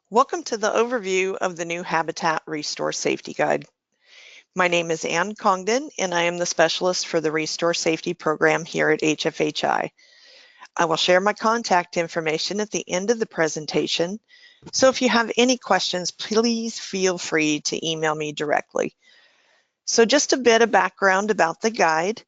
Welcome to the overview of the new Habitat ReStore Safety Guide. My name is Ann Congdon, and I am the specialist for the ReStore Safety Program here at HFHI. I will share my contact information at the end of the presentation, so if you have any questions, please feel free to email me directly. So just a bit of background about the guide.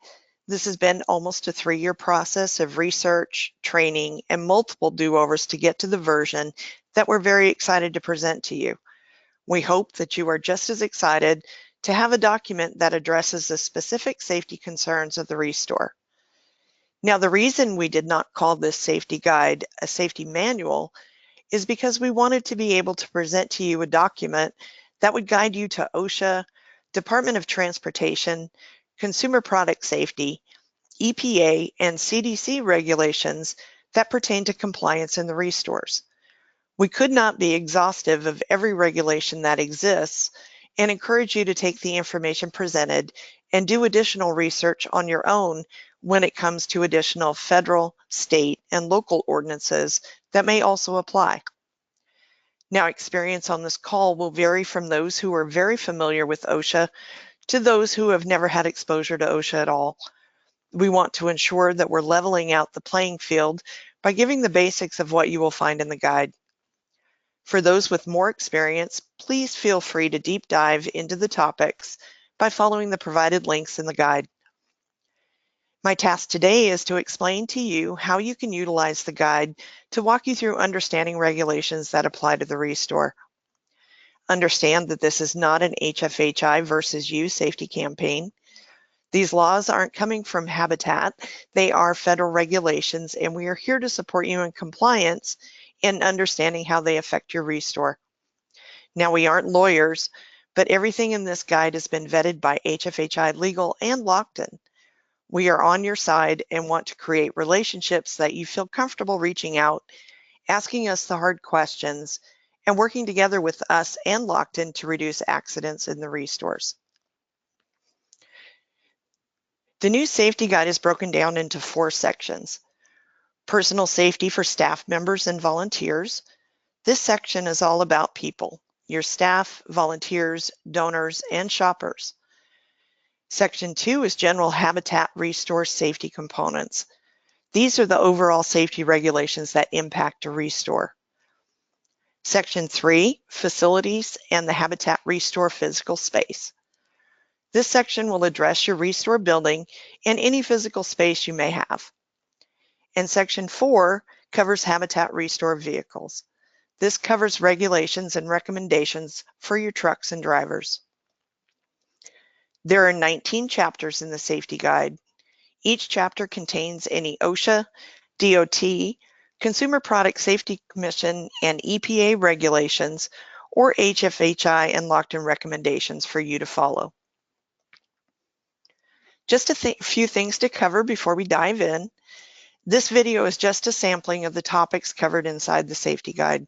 This has been almost a 3-year process of research, training, and multiple do-overs to get to the version that we're very excited to present to you. We hope that you are just as excited to have a document that addresses the specific safety concerns of the ReStore. Now, the reason we did not call this safety guide a safety manual is because we wanted to be able to present to you a document that would guide you to OSHA, Department of Transportation, Consumer Product Safety, EPA, and CDC regulations that pertain to compliance in the ReStores. We could not be exhaustive of every regulation that exists and encourage you to take the information presented and do additional research on your own when it comes to additional federal, state, and local ordinances that may also apply. Now, experience on this call will vary from those who are very familiar with OSHA to those who have never had exposure to OSHA at all. We want to ensure that we're leveling out the playing field by giving the basics of what you will find in the guide. For those with more experience, please feel free to deep dive into the topics by following the provided links in the guide. My task today is to explain to you how you can utilize the guide to walk you through understanding regulations that apply to the ReStore. Understand that this is not an HFHI versus you safety campaign. These laws aren't coming from Habitat, they are federal regulations, and we are here to support you in compliance and understanding how they affect your ReStore. Now, we aren't lawyers, but everything in this guide has been vetted by HFHI Legal and Lockton. We are on your side and want to create relationships that you feel comfortable reaching out, asking us the hard questions, and working together with us and Lockton to reduce accidents in the ReStores. The new safety guide is broken down into 4 sections. Personal safety for staff members and volunteers. This section is all about people, your staff, volunteers, donors, and shoppers. Section 2 is general Habitat ReStore safety components. These are the overall safety regulations that impact a ReStore. Section 3, facilities and the Habitat ReStore physical space. This section will address your ReStore building and any physical space you may have. And Section 4 covers Habitat ReStore vehicles. This covers regulations and recommendations for your trucks and drivers. There are 19 chapters in the safety guide. Each chapter contains any OSHA, DOT, Consumer Product Safety Commission, and EPA regulations or HFHI and Lockton recommendations for you to follow. Just a few things to cover before we dive in. This video is just a sampling of the topics covered inside the safety guide.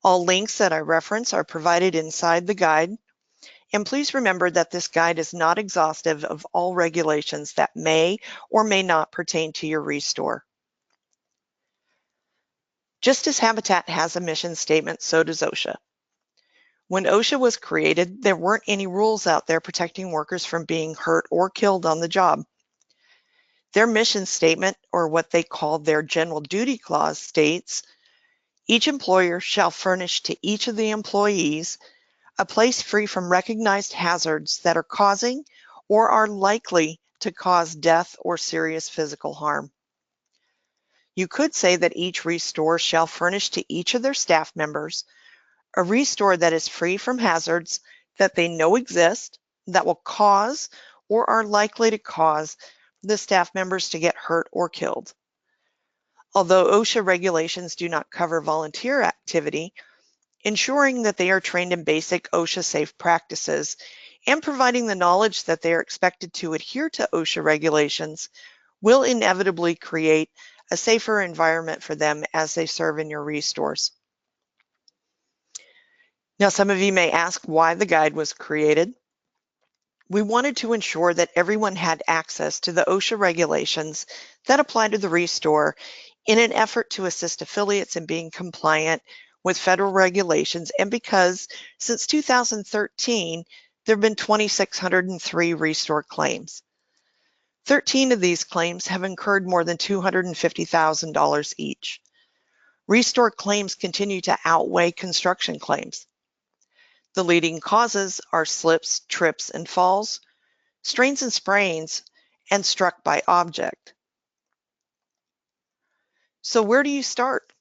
All links that I reference are provided inside the guide. And please remember that this guide is not exhaustive of all regulations that may or may not pertain to your ReStore. Just as Habitat has a mission statement, so does OSHA. When OSHA was created, there weren't any rules out there protecting workers from being hurt or killed on the job. Their mission statement, or what they call their general duty clause, states, each employer shall furnish to each of the employees a place free from recognized hazards that are causing or are likely to cause death or serious physical harm. You could say that each ReStore shall furnish to each of their staff members a ReStore that is free from hazards that they know exist, that will cause or are likely to cause the staff members to get hurt or killed. Although OSHA regulations do not cover volunteer activity, ensuring that they are trained in basic OSHA safe practices and providing the knowledge that they are expected to adhere to OSHA regulations will inevitably create a safer environment for them as they serve in your ReStores. Now, some of you may ask why the guide was created. We wanted to ensure that everyone had access to the OSHA regulations that apply to the ReStore in an effort to assist affiliates in being compliant with federal regulations, and because since 2013, there have been 2,603 ReStore claims. 13 of these claims have incurred more than $250,000 each. ReStore claims continue to outweigh construction claims. The leading causes are slips, trips, and falls, strains and sprains, and struck by object. So where do you start?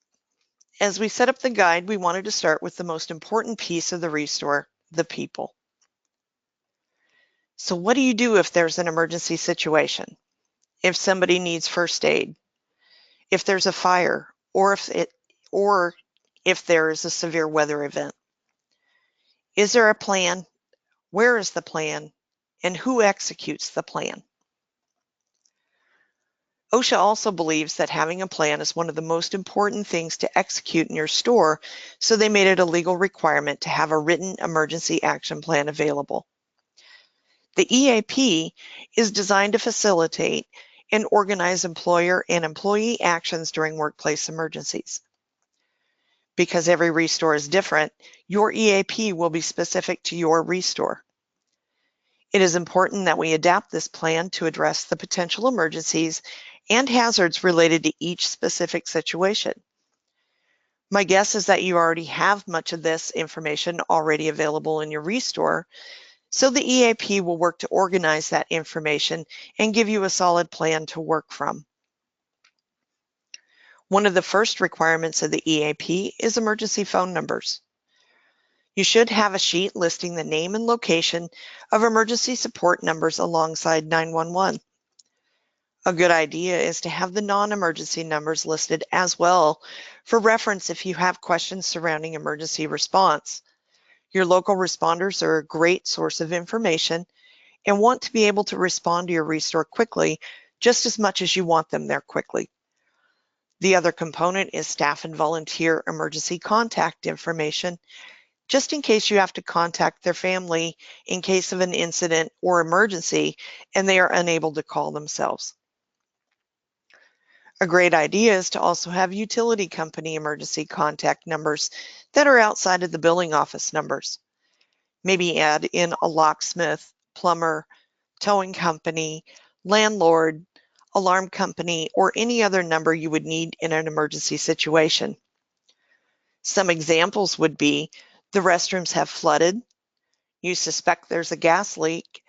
As we set up the guide, we wanted to start with the most important piece of the ReStore, the people. So what do you do if there's an emergency situation? If somebody needs first aid, if there's a fire, or if there is a severe weather event? Is there a plan? Where is the plan? And who executes the plan? OSHA also believes that having a plan is one of the most important things to execute in your store, so they made it a legal requirement to have a written emergency action plan available. The EAP is designed to facilitate and organize employer and employee actions during workplace emergencies. Because every ReStore is different, your EAP will be specific to your ReStore. It is important that we adapt this plan to address the potential emergencies and hazards related to each specific situation. My guess is that you already have much of this information already available in your ReStore, so the EAP will work to organize that information and give you a solid plan to work from. One of the first requirements of the EAP is emergency phone numbers. You should have a sheet listing the name and location of emergency support numbers alongside 911. A good idea is to have the non-emergency numbers listed as well for reference if you have questions surrounding emergency response. Your local responders are a great source of information and want to be able to respond to your ReStore quickly just as much as you want them there quickly. The other component is staff and volunteer emergency contact information, just in case you have to contact their family in case of an incident or emergency and they are unable to call themselves. A great idea is to also have utility company emergency contact numbers that are outside of the billing office numbers. Maybe add in a locksmith, plumber, towing company, landlord, alarm company, or any other number you would need in an emergency situation. Some examples would be the restrooms have flooded, you suspect there's a gas leak,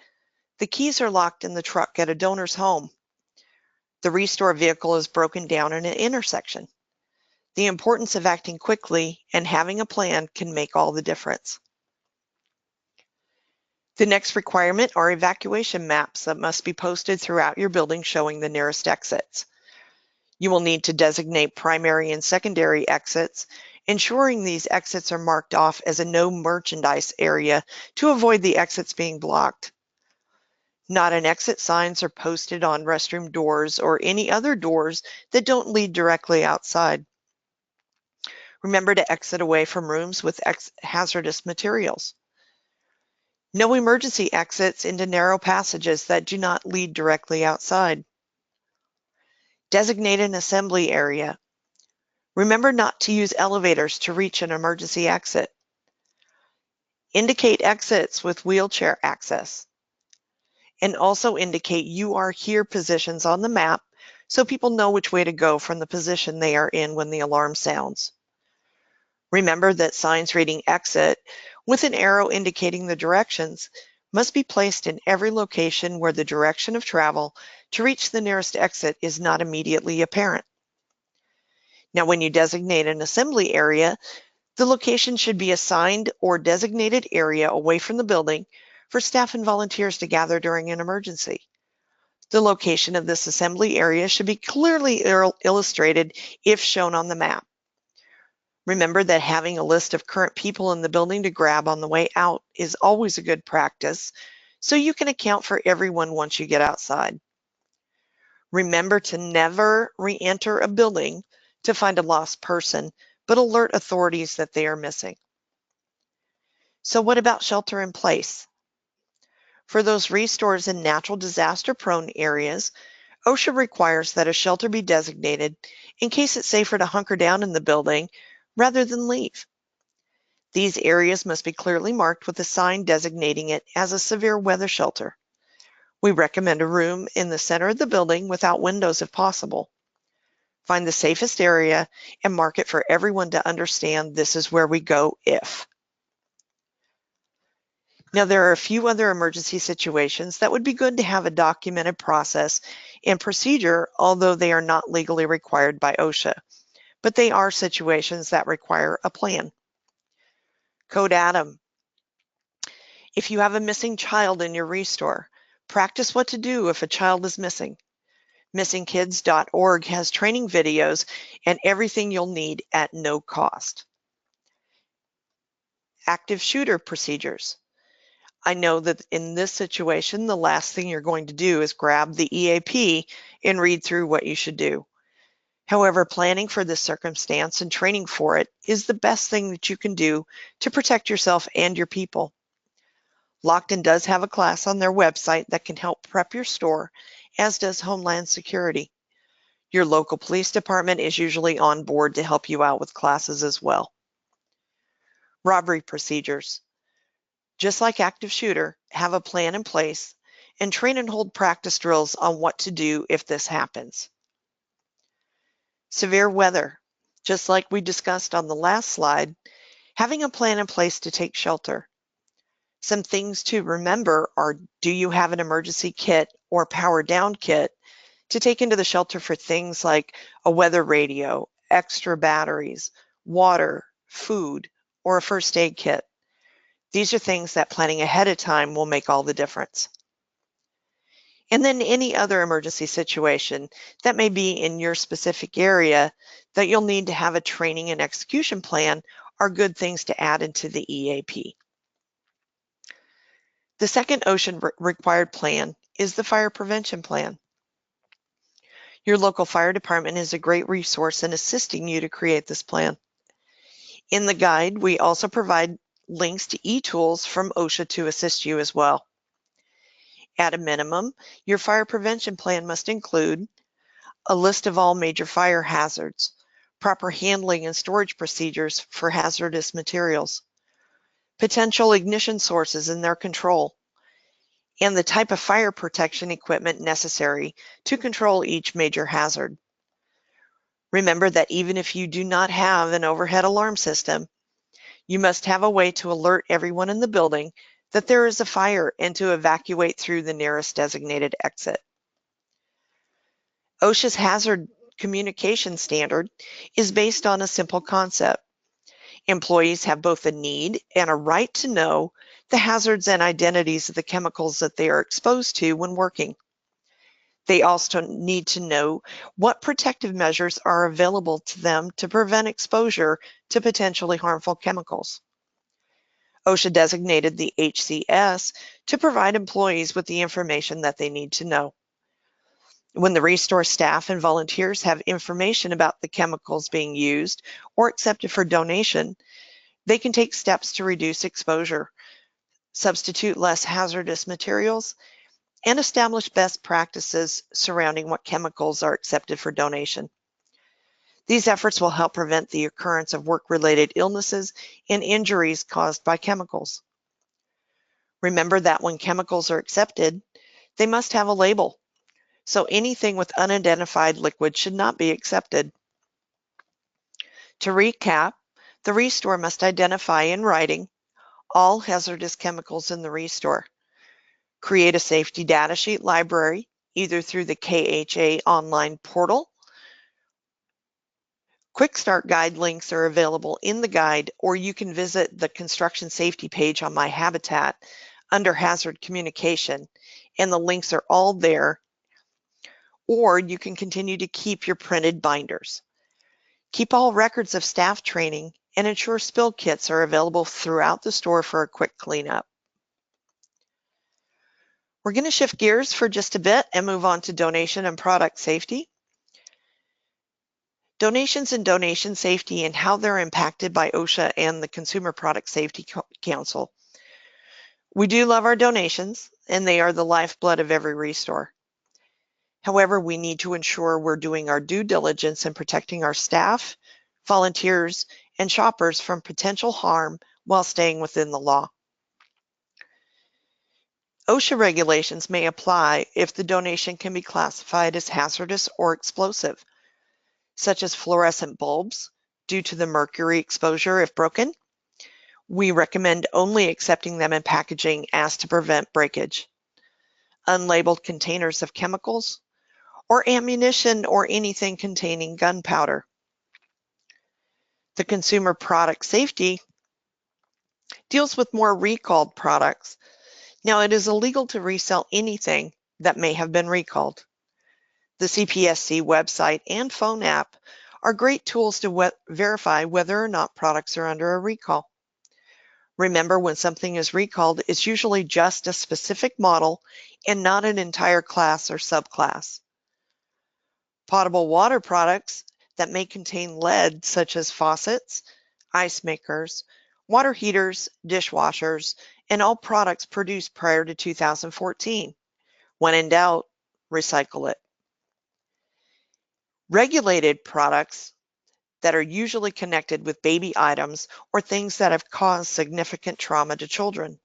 the keys are locked in the truck at a donor's home, the ReStore vehicle is broken down in an intersection. The importance of acting quickly and having a plan can make all the difference. The next requirement are evacuation maps that must be posted throughout your building showing the nearest exits. You will need to designate primary and secondary exits, ensuring these exits are marked off as a no merchandise area to avoid the exits being blocked. Not an exit signs are posted on restroom doors or any other doors that don't lead directly outside. Remember to exit away from rooms with hazardous materials. No emergency exits into narrow passages that do not lead directly outside. Designate an assembly area. Remember not to use elevators to reach an emergency exit. Indicate exits with wheelchair access. And also indicate "you are here" positions on the map so people know which way to go from the position they are in when the alarm sounds. Remember that signs reading "exit" with an arrow indicating the directions must be placed in every location where the direction of travel to reach the nearest exit is not immediately apparent. Now, when you designate an assembly area, the location should be assigned or designated area away from the building for staff and volunteers to gather during an emergency. The location of this assembly area should be clearly illustrated if shown on the map. Remember that having a list of current people in the building to grab on the way out is always a good practice, so you can account for everyone once you get outside. Remember to never re-enter a building to find a lost person, but alert authorities that they are missing. So what about shelter in place? For those ReStores in natural disaster-prone areas, OSHA requires that a shelter be designated in case it's safer to hunker down in the building rather than leave. These areas must be clearly marked with a sign designating it as a severe weather shelter. We recommend a room in the center of the building without windows if possible. Find the safest area and mark it for everyone to understand this is where we go if. Now, there are a few other emergency situations that would be good to have a documented process and procedure, although they are not legally required by OSHA, but they are situations that require a plan. Code Atom. If you have a missing child in your ReStore, practice what to do if a child is missing. Missingkids.org has training videos and everything you'll need at no cost. Active shooter procedures. I know that in this situation, the last thing you're going to do is grab the EAP and read through what you should do. However, planning for this circumstance and training for it is the best thing that you can do to protect yourself and your people. Lockton does have a class on their website that can help prep your store, as does Homeland Security. Your local police department is usually on board to help you out with classes as well. Robbery procedures. Just like active shooter, have a plan in place and train and hold practice drills on what to do if this happens. Severe weather. Just like we discussed on the last slide, having a plan in place to take shelter. Some things to remember are, do you have an emergency kit or power down kit to take into the shelter for things like a weather radio, extra batteries, water, food, or a first aid kit? These are things that planning ahead of time will make all the difference. And then any other emergency situation that may be in your specific area that you'll need to have a training and execution plan are good things to add into the EAP. The second OSHA required plan is the fire prevention plan. Your local fire department is a great resource in assisting you to create this plan. In the guide, we also provide links to e-tools from OSHA to assist you as well. At a minimum, your fire prevention plan must include a list of all major fire hazards, proper handling and storage procedures for hazardous materials, potential ignition sources and their control, and the type of fire protection equipment necessary to control each major hazard. Remember that even if you do not have an overhead alarm system, you must have a way to alert everyone in the building that there is a fire and to evacuate through the nearest designated exit. OSHA's hazard communication standard is based on a simple concept. Employees have both a need and a right to know the hazards and identities of the chemicals that they are exposed to when working. They also need to know what protective measures are available to them to prevent exposure to potentially harmful chemicals. OSHA designated the HCS to provide employees with the information that they need to know. When the ReStore staff and volunteers have information about the chemicals being used or accepted for donation, they can take steps to reduce exposure, substitute less hazardous materials, and establish best practices surrounding what chemicals are accepted for donation. These efforts will help prevent the occurrence of work-related illnesses and injuries caused by chemicals. Remember that when chemicals are accepted, they must have a label, so anything with unidentified liquid should not be accepted. To recap, the ReStore must identify in writing all hazardous chemicals in the ReStore. Create a safety data sheet library, either through the KHA online portal. Quick Start guide links are available in the guide, or you can visit the construction safety page on My Habitat under hazard communication, and the links are all there. Or you can continue to keep your printed binders. Keep all records of staff training and ensure spill kits are available throughout the store for a quick cleanup. We're going to shift gears for just a bit and move on to donation and product safety. Donations and donation safety and how they're impacted by OSHA and the Consumer Product Safety Council. We do love our donations, and they are the lifeblood of every ReStore. However, we need to ensure we're doing our due diligence in protecting our staff, volunteers, and shoppers from potential harm while staying within the law. OSHA regulations may apply if the donation can be classified as hazardous or explosive, such as fluorescent bulbs due to the mercury exposure if broken. We recommend only accepting them in packaging as to prevent breakage. Unlabeled containers of chemicals, or ammunition or anything containing gunpowder. The Consumer Product Safety deals with more recalled products. Now, it is illegal to resell anything that may have been recalled. The CPSC website and phone app are great tools to verify whether or not products are under a recall. Remember, when something is recalled, it's usually just a specific model and not an entire class or subclass. Potable water products that may contain lead, such as faucets, ice makers, water heaters, dishwashers, and all products produced prior to 2014. When in doubt, recycle it. Regulated products that are usually connected with baby items or things that have caused significant trauma to children.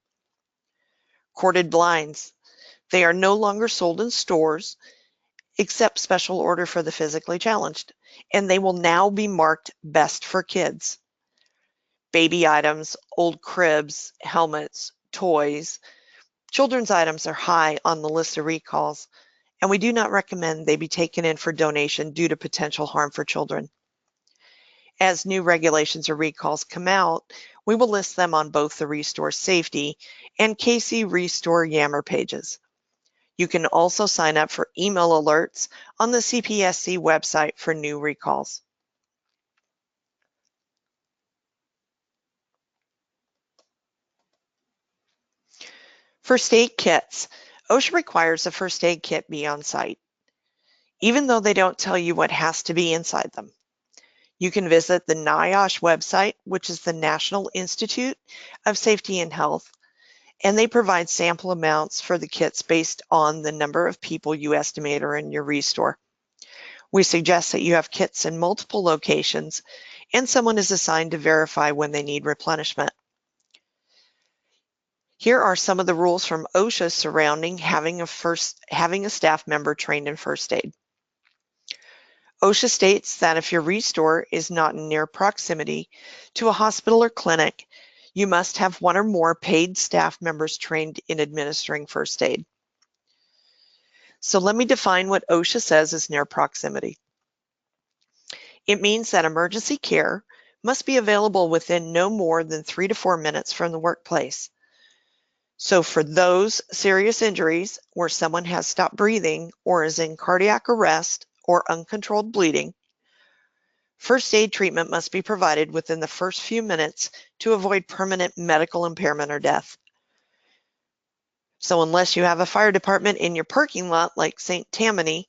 Corded blinds. They are no longer sold in stores except special order for the physically challenged, and they will now be marked best for kids. Baby items, old cribs, helmets, toys, children's items are high on the list of recalls, and we do not recommend they be taken in for donation due to potential harm for children. As new regulations or recalls come out, we will list them on both the ReStore Safety and KC ReStore Yammer pages. You can also sign up for email alerts on the CPSC website for new recalls. First aid kits. OSHA requires a first aid kit be on site, even though they don't tell you what has to be inside them. You can visit the NIOSH website, which is the National Institute of Safety and Health, and they provide sample amounts for the kits based on the number of people you estimate are in your ReStore. We suggest that you have kits in multiple locations and someone is assigned to verify when they need replenishment. Here are some of the rules from OSHA surrounding having a staff member trained in first aid. OSHA states that if your ReStore is not in near proximity to a hospital or clinic, you must have one or more paid staff members trained in administering first aid. So let me define what OSHA says is near proximity. It means that emergency care must be available within no more than 3 to 4 minutes from the workplace. So for those serious injuries where someone has stopped breathing or is in cardiac arrest or uncontrolled bleeding, first aid treatment must be provided within the first few minutes to avoid permanent medical impairment or death. So unless you have a fire department in your parking lot like St. Tammany,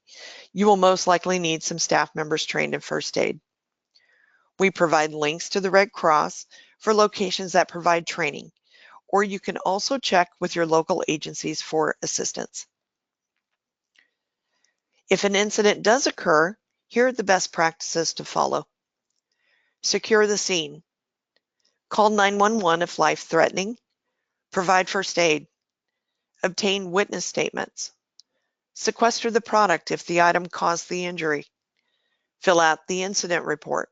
you will most likely need some staff members trained in first aid. We provide links to the Red Cross for locations that provide training, or you can also check with your local agencies for assistance. If an incident does occur, here are the best practices to follow. Secure the scene. Call 911 if life-threatening. Provide first aid. Obtain witness statements. Sequester the product if the item caused the injury. Fill out the incident report.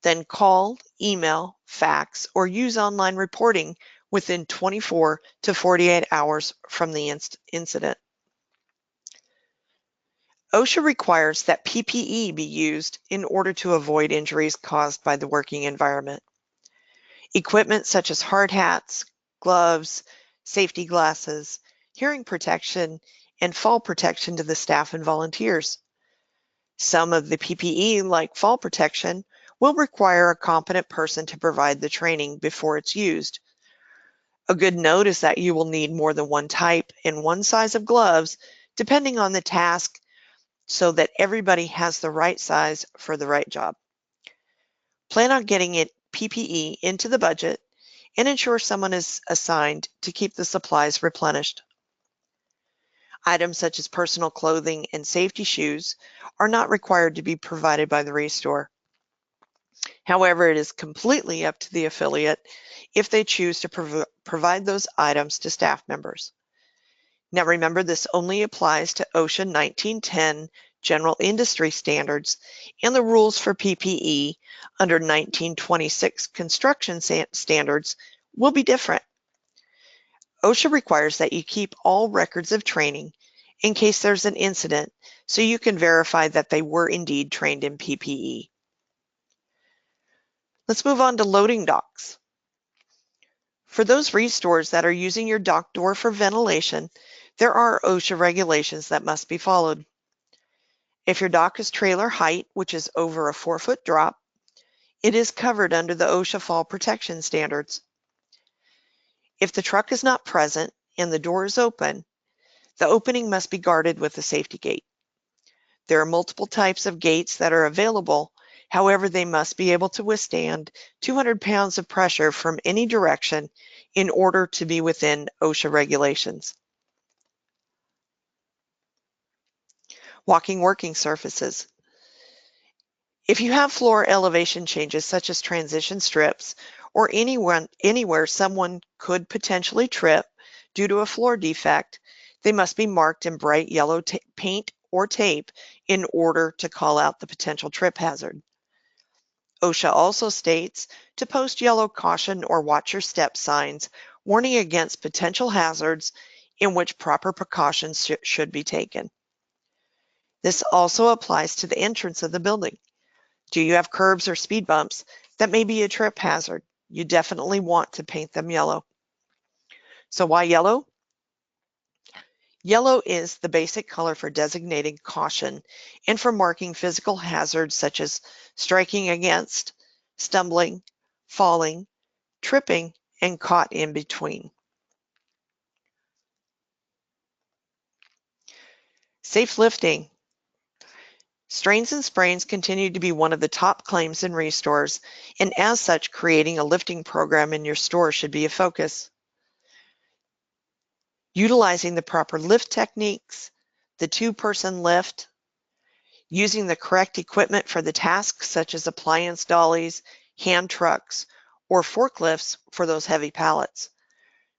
Then call, email, fax, or use online reporting within 24 to 48 hours from the incident. OSHA requires that PPE be used in order to avoid injuries caused by the working environment. Equipment such as hard hats, gloves, safety glasses, hearing protection, and fall protection to the staff and volunteers. Some of the PPE, like fall protection, will require a competent person to provide the training before it's used. A good note is that you will need more than one type and one size of gloves, depending on the task, so that everybody has the right size for the right job. Plan on getting it PPE into the budget and ensure someone is assigned to keep the supplies replenished. Items such as personal clothing and safety shoes are not required to be provided by the ReStore. However, it is completely up to the affiliate if they choose to provide those items to staff members. Now remember, this only applies to OSHA 1910 General Industry Standards, and the rules for PPE under 1926 Construction Standards will be different. OSHA requires that you keep all records of training in case there's an incident, so you can verify that they were indeed trained in PPE. Let's move on to loading docks. For those ReStores that are using your dock door for ventilation, there are OSHA regulations that must be followed. If your dock is trailer height, which is over a 4-foot drop, it is covered under the OSHA Fall Protection Standards. If the truck is not present and the door is open, the opening must be guarded with a safety gate. There are multiple types of gates that are available. However, they must be able to withstand 200 pounds of pressure from any direction in order to be within OSHA regulations. Walking working surfaces. If you have floor elevation changes such as transition strips or anywhere someone could potentially trip due to a floor defect, they must be marked in bright yellow paint or tape in order to call out the potential trip hazard. OSHA also states to post yellow caution or watch your step signs warning against potential hazards in which proper precautions should be taken. This also applies to the entrance of the building. Do you have curbs or speed bumps that may be a trip hazard? You definitely want to paint them yellow. So why yellow? Yellow is the basic color for designating caution and for marking physical hazards such as striking against, stumbling, falling, tripping, and caught in between. Safe lifting. Strains and sprains continue to be one of the top claims in ReStores, and as such, creating a lifting program in your store should be a focus. Utilizing the proper lift techniques, the 2-person lift, using the correct equipment for the task such as appliance dollies, hand trucks, or forklifts for those heavy pallets.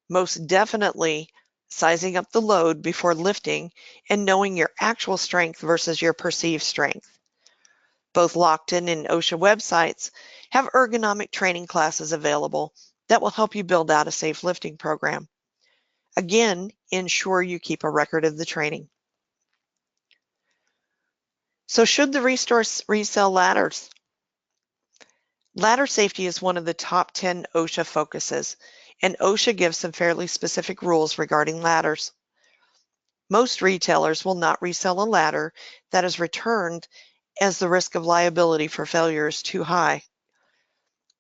Most definitely sizing up the load before lifting and knowing your actual strength versus your perceived strength. Both Lockton and OSHA websites have ergonomic training classes available that will help you build out a safe lifting program. Again, ensure you keep a record of the training. So should the ReStore resell ladders? Ladder safety is one of the top 10 OSHA focuses, and OSHA gives some fairly specific rules regarding ladders. Most retailers will not resell a ladder that is returned as the risk of liability for failure is too high.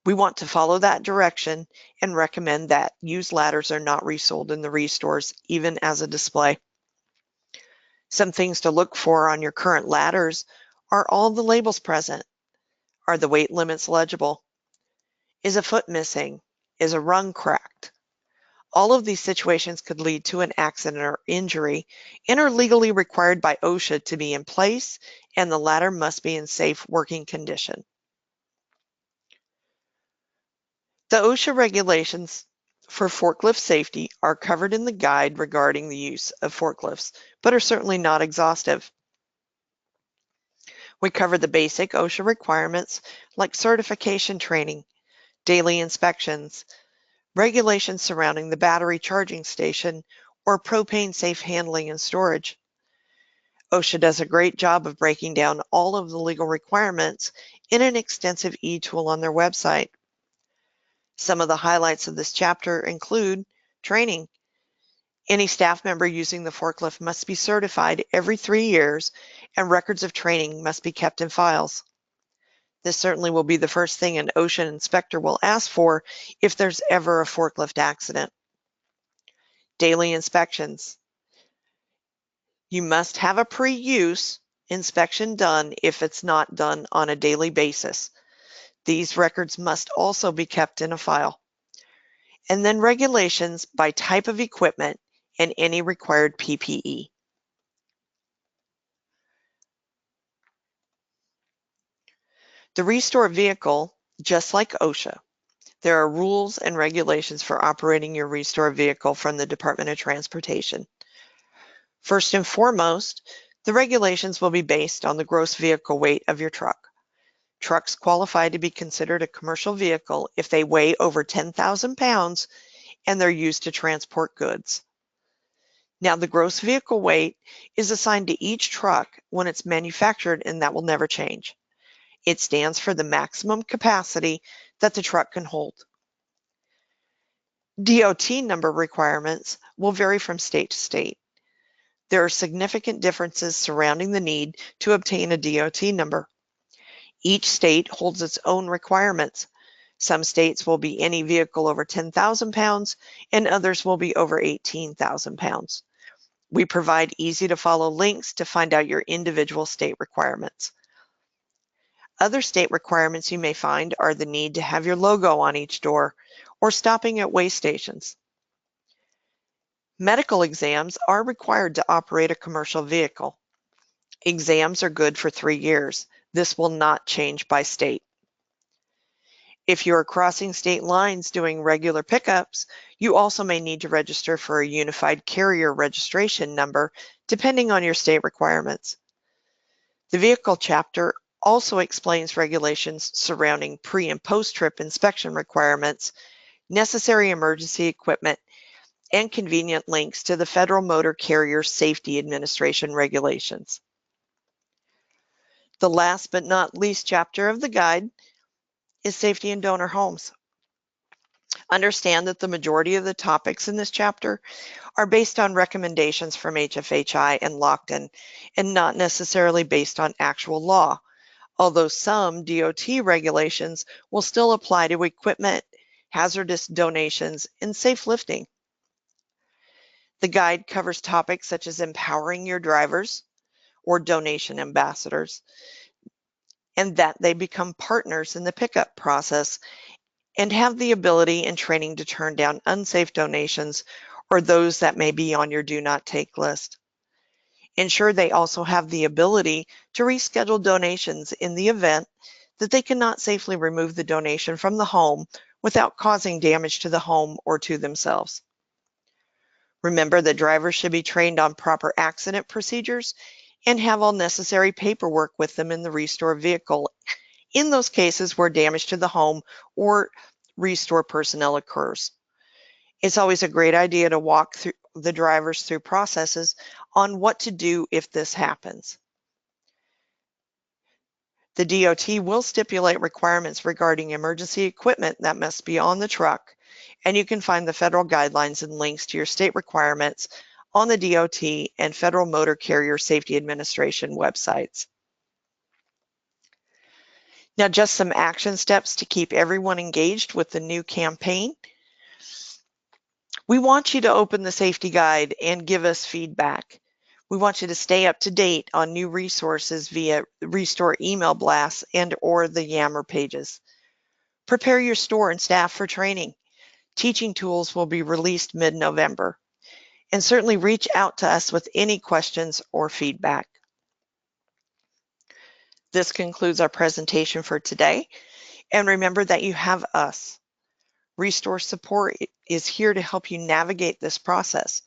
We want to follow that direction and recommend that used ladders are not resold in the ReStores, even as a display. Some things to look for on your current ladders are all the labels present. Are the weight limits legible? Is a foot missing? Is a rung cracked? All of these situations could lead to an accident or injury and are legally required by OSHA to be in place, and the ladder must be in safe working condition. The OSHA regulations for forklift safety are covered in the guide regarding the use of forklifts, but are certainly not exhaustive. We cover the basic OSHA requirements like certification training, daily inspections, regulations surrounding the battery charging station, or propane safe handling and storage. OSHA does a great job of breaking down all of the legal requirements in an extensive e-tool on their website. Some of the highlights of this chapter include training. Any staff member using the forklift must be certified every 3 years, and records of training must be kept in files. This certainly will be the first thing an OSHA inspector will ask for if there's ever a forklift accident. Daily inspections. You must have a pre-use inspection done if it's not done on a daily basis. These records must also be kept in a file. And then regulations by type of equipment and any required PPE. The ReStore vehicle Just like OSHA, there are rules and regulations for operating your ReStore vehicle from the Department of Transportation. First and foremost, the regulations will be based on the gross vehicle weight of your truck. Trucks qualify to be considered a commercial vehicle if they weigh over 10,000 pounds and they're used to transport goods. Now, the gross vehicle weight is assigned to each truck when it's manufactured, and that will never change. It stands for the maximum capacity that the truck can hold. DOT number requirements will vary from state to state. There are significant differences surrounding the need to obtain a DOT number. Each state holds its own requirements. Some states will be any vehicle over 10,000 pounds, and others will be over 18,000 pounds. We provide easy to follow links to find out your individual state requirements. Other state requirements you may find are the need to have your logo on each door or stopping at weigh stations. Medical exams are required to operate a commercial vehicle. Exams are good for 3 years. This will not change by state. If you are crossing state lines doing regular pickups, you also may need to register for a unified carrier registration number, depending on your state requirements. The vehicle chapter also explains regulations surrounding pre- and post-trip inspection requirements, necessary emergency equipment, and convenient links to the Federal Motor Carrier Safety Administration regulations. The last but not least chapter of the guide is safety in donor homes. Understand that the majority of the topics in this chapter are based on recommendations from HFHI and Lockton, and not necessarily based on actual law, although some DOT regulations will still apply to equipment, hazardous donations, and safe lifting. The guide covers topics such as empowering your drivers or donation ambassadors, and that they become partners in the pickup process and have the ability and training to turn down unsafe donations or those that may be on your do not take list. Ensure they also have the ability to reschedule donations in the event that they cannot safely remove the donation from the home without causing damage to the home or to themselves. Remember that drivers should be trained on proper accident procedures and have all necessary paperwork with them in the ReStore vehicle in those cases where damage to the home or ReStore personnel occurs. It's always a great idea to walk through the drivers through processes on what to do if this happens. The DOT will stipulate requirements regarding emergency equipment that must be on the truck, and you can find the federal guidelines and links to your state requirements on the DOT and Federal Motor Carrier Safety Administration websites. Now, just some action steps to keep everyone engaged with the new campaign. We want you to open the safety guide and give us feedback. We want you to stay up to date on new resources via ReStore email blasts and or the Yammer pages. Prepare your store and staff for training. Teaching tools will be released mid-November. And certainly reach out to us with any questions or feedback. This concludes our presentation for today. And remember that you have us. ReStore support is here to help you navigate this process.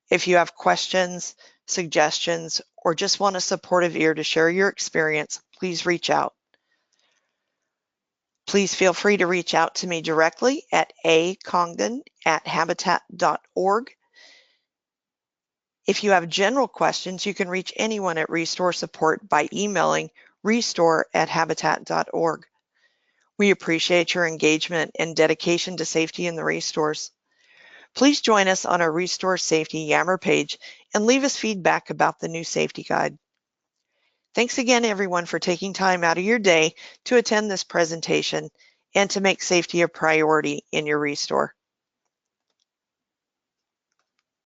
If you have questions, suggestions, or just want a supportive ear to share your experience, please reach out. Please feel free to reach out to me directly at acongdon@habitat.org. If you have general questions, you can reach anyone at ReStore support by emailing restore@habitat.org. We appreciate your engagement and dedication to safety in the ReStores. Please join us on our ReStore Safety Yammer page and leave us feedback about the new safety guide. Thanks again, everyone, for taking time out of your day to attend this presentation and to make safety a priority in your ReStore.